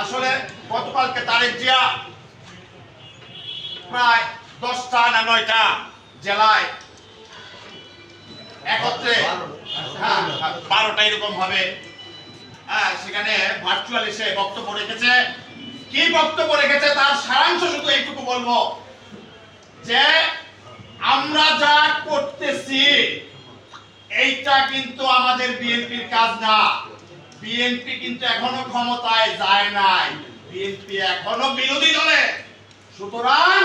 আসলে গতকালকে তারেক জিয়া প্রায় 10টা না 9টা জেলায় একত্রে 12টা এরকম হবে সেখানে ভার্চুয়াল এসে বক্তব্য রেখেছে। কি বক্তব্য রেখেছে তার সারাংশ শুধু এইটুকু বলবো যে আমরা যা করতেছি এইটা কিন্তু আমাদের বিএনপির কাজ না। বিএনপি কিন্তু এখনো ক্ষমতায় যায় নাই, বিএনপি এখনো বিরোধী দলে। সুতরাং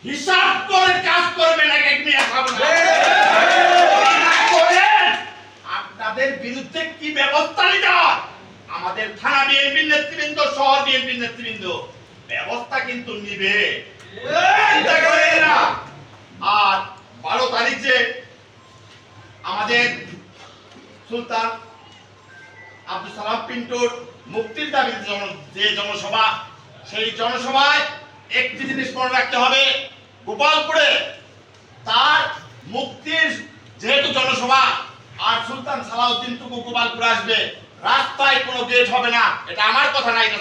হিসাব করে কাজ করবেন। আপনাদের বিরুদ্ধে কি ব্যবস্থা নিতে হয় আমাদের থানা বিএনপির নেতৃবৃন্দ, শহর বিএনপির নেতৃবৃন্দ ব্যবস্থা কিন্তু নিবে। আর 12 তারিখ যে আমাদের সুলতান আব্দুল সালাম পিন্টুর মুক্তির দাবিতে যে জনসভা, সেই জনসভায় একটি জিনিস মনে রাখতে হবে, গোপালপুরে তার মুক্তির যেহেতু জনসভা আর সুলতান সালাউদ্দিন টুকু গোপালপুরে আসবে, রাস্তায় কোনো গেট হবে না। এটা আমার কথা না, এটা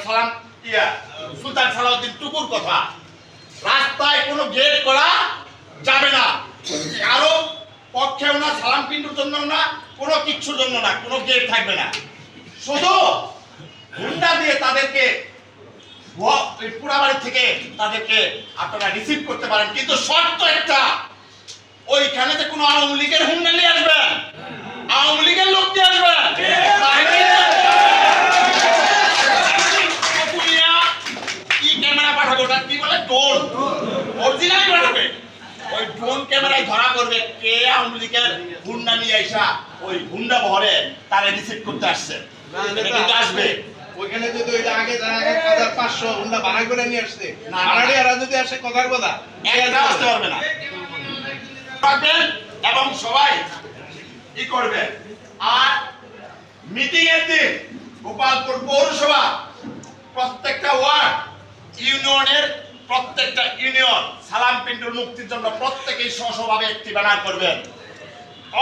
সুলতান সালাউদ্দিন টুকুর কথা। রাস্তায় কোনো গেট করা যাবে না, কারো পক্ষেও না, সালাম পিন্টুর জন্য না, কোনো কিচ্ছুর জন্য না, কোনো গেট থাকবে না। শুধু হুন্ডা দিয়ে তাদেরকে পুরাবাড়ি থেকে তাদেরকে আপনারা রিসিভ করতে পারেন, কিন্তু শর্ত একটা, ওইখানে যে কোনো আওয়ামী লীগের হুন্ডা নিয়ে আসবেন, আওয়ামী লীগের লোক নিয়ে আসবেন, কি ক্যামেরা পাঠাবে, ওটা কি বলে, ড্রোন, অরিজিনাল পাঠাবে। ওই ড্রোন ক্যামেরায় ধরা করবে কে আওয়ামী লীগের হুন্ডা নিয়ে আইসা ওই হুন্ডা বহরে তারা রিসিভ করতে আসছে। এটা কিন্তু আসবে। ওইখানে যদি ওইটা আগে যারা 1500 হুন্ডা ভাড়া করে নিয়ে আসছে, ভাড়াটিয়ারা যদি আসে কথার কথা একটা আসতে পারবে না। এবং সবাই কি করবে। আর মিটিং এর দিন গোপালপুর পৌরসভা প্রত্যেকটা ওয়ার্ড ইউনিয়নের প্রত্যেকটা ইউনিয়ন সালাম পিন্টুর মুক্তির জন্য প্রত্যেকেই স্বভাবে একটি ব্যানার করবেন।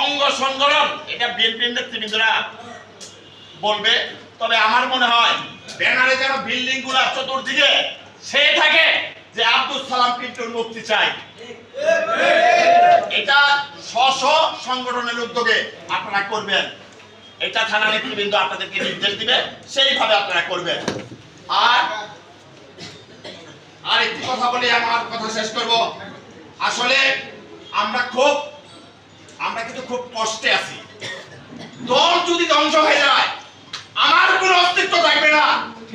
অঙ্গ সংগঠন এটা বিএনপির নেতৃবৃন্দরা বলবে, তবে আমার মনে হয় ব্যানারে যেন বিল্ডিং গুলা চতুর্দিকে সে থাকে যে আব্দুল সালাম পিন্টুর মুক্তি চাই। এটা স্ব সংগঠনের উদ্যোগে আপনারা করবেন। এটা থানা নেতৃবৃন্দ আপনাদেরকে নির্দেশ দিবে, সেইভাবে আপনারা করবেন। আর একটি কথা বলে আমার কথা শেষ করব। আসলে আমরা কিন্তু খুব কষ্টে আছি। দল যদি ধ্বংস হয়ে যায় আমার কোনো অস্তিত্ব থাকবে না,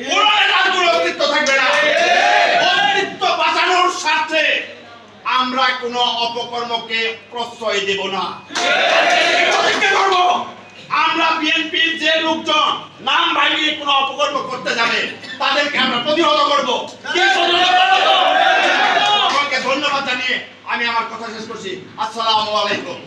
কোনো নেতার কোনো অস্তিত্ব থাকবে না। অস্তিত্ব বাঁচানোর স্বার্থে আমরা কোনো অপকর্মকে প্রশ্রয় দেব না। আমরা বিএনপির যে লোকজন নাম ভাঙিয়ে কোনো অপকর্ম করতে যাবে তাদেরকে আমরা প্রতিহত করব। ধন্যবাদ জানিয়ে আমি আমার কথা শেষ করছি। আসসালামু আলাইকুম।